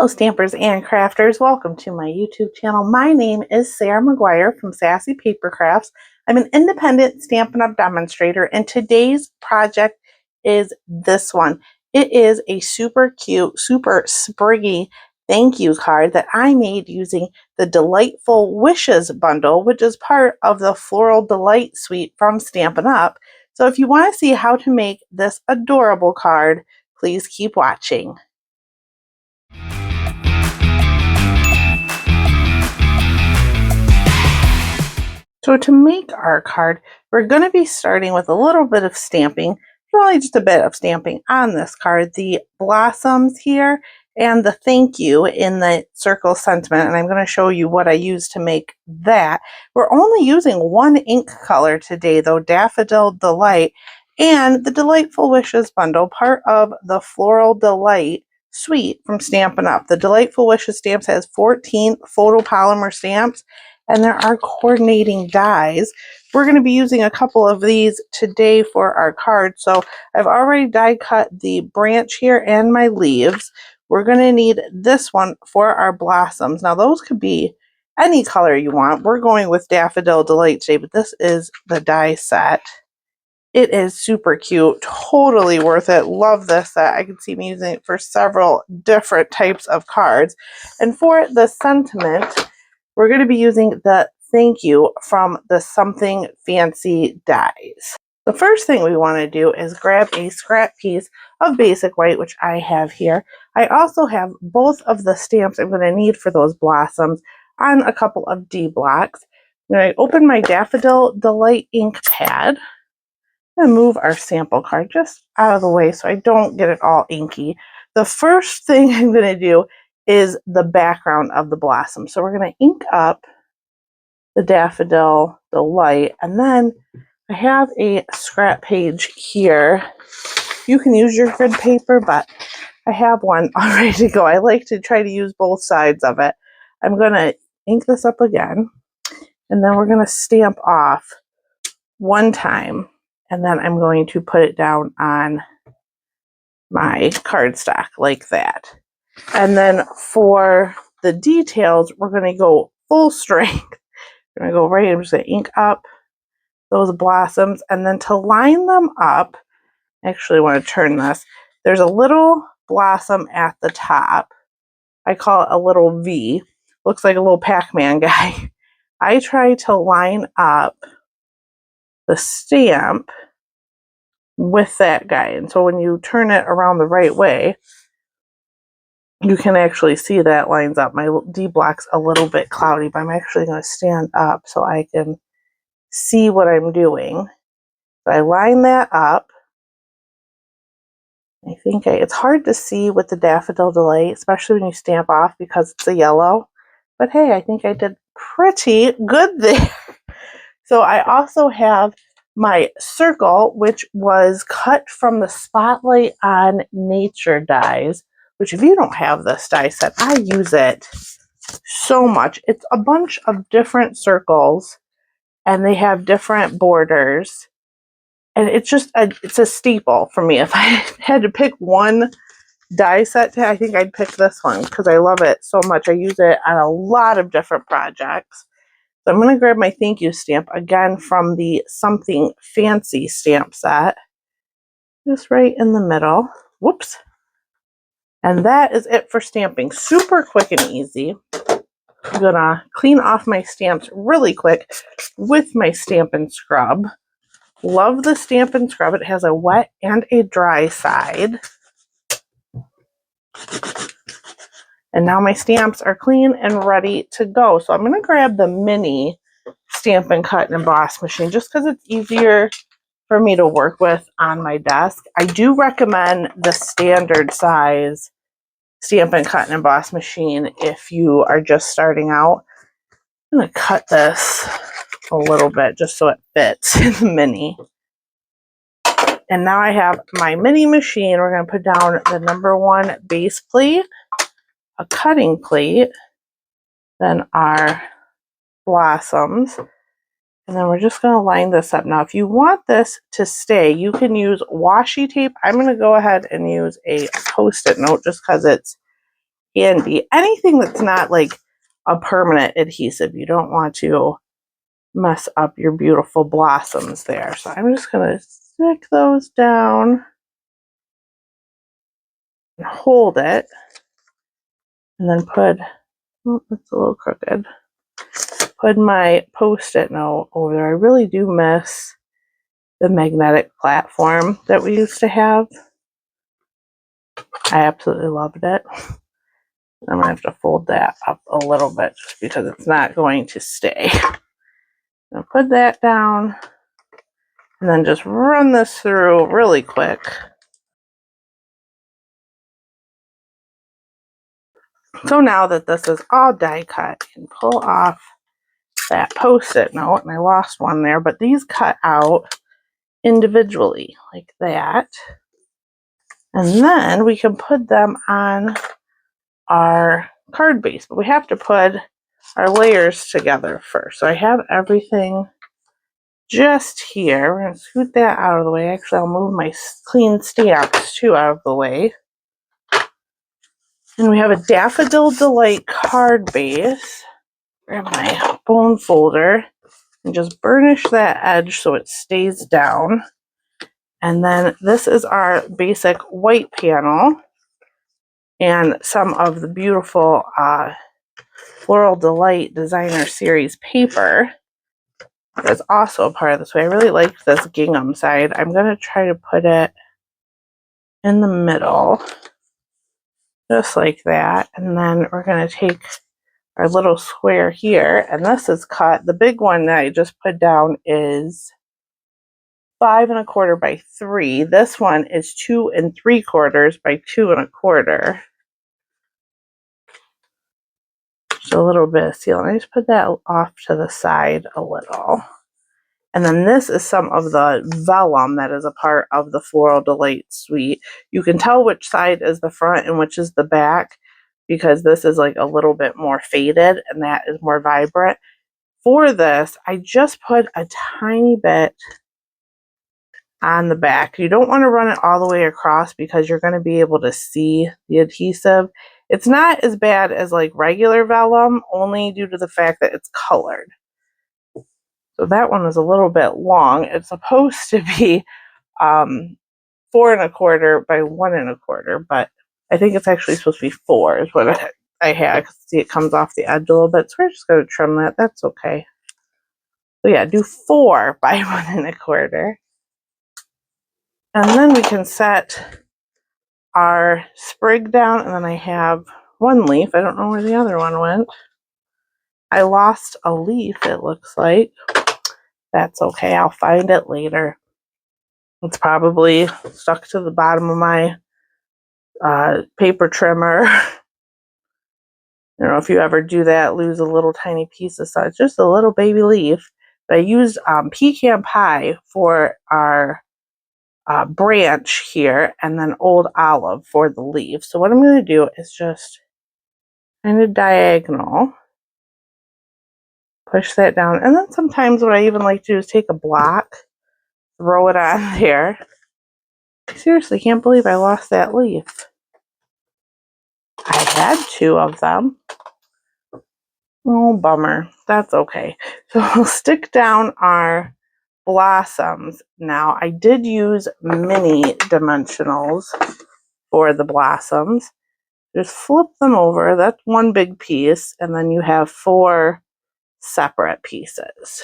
Hello stampers and crafters, welcome to my YouTube channel. My name is Sarah McGuire from Sassy Paper Crafts. I'm an independent Stampin' Up! Demonstrator, and today's project is this one. It is a super cute, super spriggy thank you card that I made using the Delightful Wishes bundle, which is part of the Floral Delight Suite from Stampin' Up! So if you want to see how to make this adorable card, please keep watching. So to make our card, we're going to be starting with a little bit of stamping, really just a bit of stamping on this card, the blossoms here and the thank you in the circle sentiment, and I'm going to show you what I used to make that. We're only using one ink color today though, Daffodil Delight, and the Delightful Wishes bundle, part of the Floral Delight Suite from Stampin' Up! The Delightful Wishes stamps has 14 photopolymer stamps, and there are coordinating dies. We're going to be using a couple of these today for our card. So I've already die cut the branch here and my leaves. We're going to need this one for our blossoms. Now those could be any color you want. We're going with Daffodil Delight today, but this is the die set. It is super cute, totally worth it. Love this set. I can see me using it for several different types of cards. And for the sentiment, we're going to be using the thank you from the Something Fancy dies. The first thing we want to do is grab a scrap piece of basic white, which I have here. I also have both of the stamps I'm going to need for those blossoms on a couple of D blocks. I'm going to open my Daffodil Delight ink pad and move our sample card just out of the way so I don't get it all inky. The first thing I'm going to do is the background of the blossom. So we're going to ink up the Daffodil Delight, and then I have a scrap page here. You can use your grid paper, but I have one all ready to go. I like to try to use both sides of it. I'm going to ink this up again, and then we're going to stamp off one time, and then I'm going to put it down on my cardstock like that. And then for the details, we're going to go full strength. We're going to go right, I'm just going to ink up those blossoms. And then to line them up, I actually want to turn this. There's a little blossom at the top. I call it a little V. Looks like a little Pac-Man guy. I try to line up the stamp with that guy. And so when you turn it around the right way, you can actually see that lines up. My D block's a little bit cloudy, but I'm actually going to stand up so I can see what I'm doing. So I line that up. I think it's hard to see with the Daffodil Delight, especially when you stamp off because it's a yellow. But hey, I think I did pretty good there. So I also have my circle, which was cut from the Spotlight on Nature dies, which if you don't have this die set, I use it so much. It's a bunch of different circles and they have different borders. And it's just it's a staple for me. If I had to pick one die set, I think I'd pick this one because I love it so much. I use it on a lot of different projects. So I'm going to grab my thank you stamp again from the Something Fancy stamp set. Just right in the middle. Whoops. And that is it for stamping. Super quick and easy. I'm going to clean off my stamps really quick with my Stampin' Scrub. Love the Stampin' Scrub. It has a wet and a dry side. And now my stamps are clean and ready to go. So I'm going to grab the mini Stampin' Cut and Emboss machine just because it's easier for me to work with on my desk. I do recommend the standard size Stampin' Cut and Emboss machine if you are just starting out. I'm going to cut this a little bit just so it fits in the mini. And now I have my mini machine. We're going to put down the #1 base plate, a cutting plate, then our blossoms, and then we're just going to line this up. Now if you want this to stay, you can use washi tape. I'm going to go ahead and use a Post-it note just because it's handy. Anything that's not like a permanent adhesive, you don't want to mess up your beautiful blossoms there. So I'm just going to stick those down and hold it, and then put, oh, it's a little crooked, put my Post-it note over there. I really do miss the magnetic platform that we used to have. I absolutely loved it. I'm going to have to fold that up a little bit just because it's not going to stay. I'll put that down and then just run this through really quick. So now that this is all die cut, I can pull off that Post-it note, and I lost one there, but these cut out individually like that. And then we can put them on our card base, but we have to put our layers together first. So I have everything just here. We're going to scoot that out of the way. Actually, I'll move my clean stamps too out of the way. And we have a Daffodil Delight card base. Grab my bone folder and just burnish that edge so it stays down. And then this is our basic white panel and some of the beautiful Floral Delight Designer Series paper is also a part of this. I really like this gingham side. I'm going to try to put it in the middle, just like that. And then we're going to take our little square here, and this is cut. The big one that I just put down is 5 1/4 by 3. This one is 2 3/4 by 2 1/4. So a little bit of seal. I just put that off to the side a little. And then this is some of the vellum that is a part of the Floral Delight Suite. You can tell which side is the front and which is the back because this is like a little bit more faded and that is more vibrant. For this, I just put a tiny bit on the back. You don't want to run it all the way across because you're going to be able to see the adhesive. It's not as bad as like regular vellum, only due to the fact that it's colored. So that one is a little bit long. It's supposed to be 4 1/4 by 1 1/4, but I think it's actually supposed to be 4 is what I had. See, it comes off the edge a little bit, so we're just going to trim that. That's okay. So yeah, do 4 by 1 1/4. And then we can set our sprig down, and then I have one leaf. I don't know where the other one went. I lost a leaf, it looks like. That's okay, I'll find it later. It's probably stuck to the bottom of my paper trimmer. I don't know if you ever do that, lose a little tiny piece of stuff. It's just a little baby leaf. But I used pecan pie for our branch here, and then old olive for the leaf. So what I'm going to do is just kind of diagonal, push that down, and then sometimes what I even like to do is take a block, throw it on there. I seriously can't believe I lost that leaf. I had 2 of them. Oh, bummer. That's okay. So we'll stick down our blossoms now. I did use mini dimensionals for the blossoms. Just flip them over. That's one big piece, and then you have 4 separate pieces.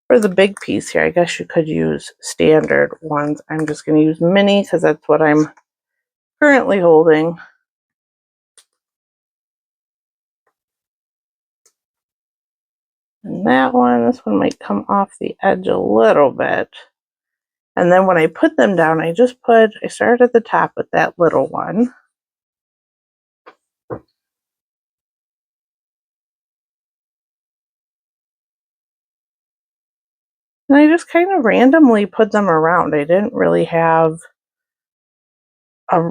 For the big piece here, I guess you could use standard ones. I'm just going to use mini because that's what I'm currently holding. And that one, this one might come off the edge a little bit. And then when I put them down, I started at the top with that little one. And I just kind of randomly put them around. I didn't really have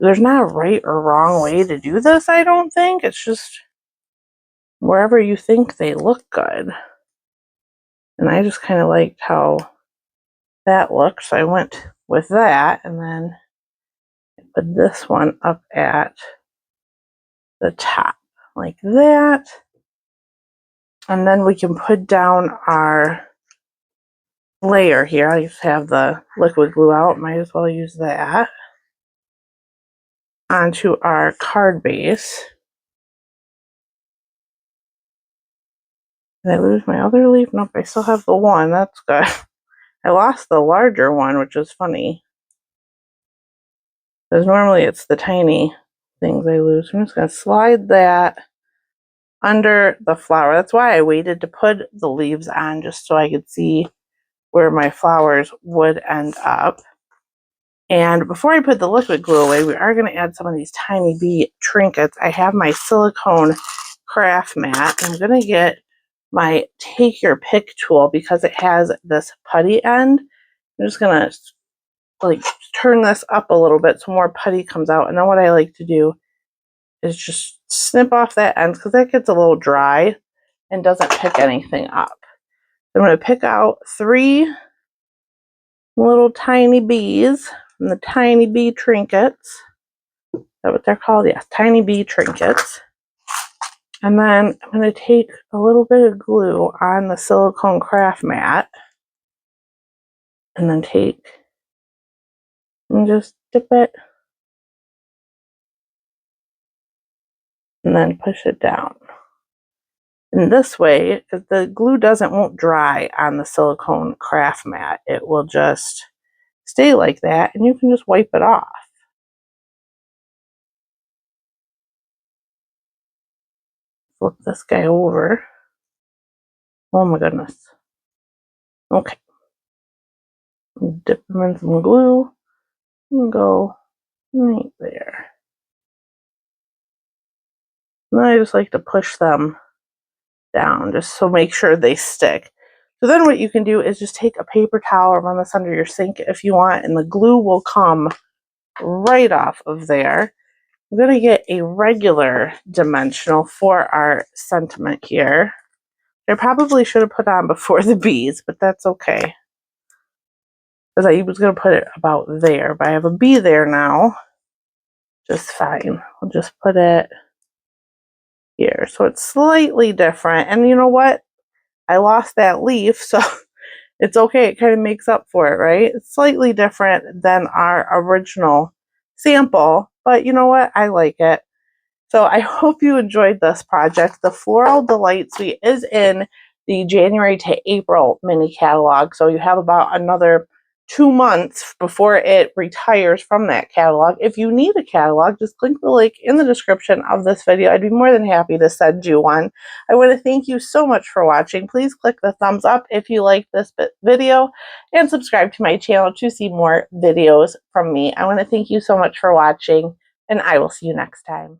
there's not a right or wrong way to do this, I don't think. It's just wherever you think they look good. And I just kind of liked how that looked, so I went with that, and then put this one up at the top like that. And then we can put down our layer here. I just have the liquid glue out, might as well use that, onto our card base. Did I lose my other leaf? Nope, I still have the one. That's good. I lost the larger one, which is funny, because normally it's the tiny things I lose. I'm just going to slide that under the flower. That's why I waited to put the leaves on, just so I could see where my flowers would end up. And before I put the liquid glue away, we are going to add some of these tiny bee trinkets. I have my silicone craft mat. I'm going to get my take your pick tool because it has this putty end. I'm just going to like turn this up a little bit so more putty comes out. And then what I like to do is just snip off that end because that gets a little dry and doesn't pick anything up. I'm going to pick out 3 little tiny bees from the tiny bee trinkets. Is that what they're called? Yes, tiny bee trinkets. And then I'm going to take a little bit of glue on the silicone craft mat and then take and just dip it and then push it down. And this way, because the glue won't dry on the silicone craft mat, it will just stay like that and you can just wipe it off. Flip this guy over. Oh my goodness. Okay. Dip them in some glue and go right there. And I just like to push them down just so make sure they stick. So then what you can do is just take a paper towel or run this under your sink if you want, and the glue will come right off of there. I'm going to get a regular dimensional for our sentiment here. I probably should have put on before the bees, but that's okay. Because I was going to put it about there, but I have a bee there now. Just fine. I'll just put it here. So it's slightly different. And you know what? I lost that leaf, so it's okay. It kind of makes up for it, right? It's slightly different than our original sample, but you know what? I like it. So I hope you enjoyed this project. The Floral Delight Suite is in the January to April mini catalog. So you have about another 2 months before it retires from that catalog. If you need a catalog, just click the link in the description of this video. I'd be more than happy to send you one. I want to thank you so much for watching. Please click the thumbs up if you like this video and subscribe to my channel to see more videos from me. I want to thank you so much for watching, and I will see you next time.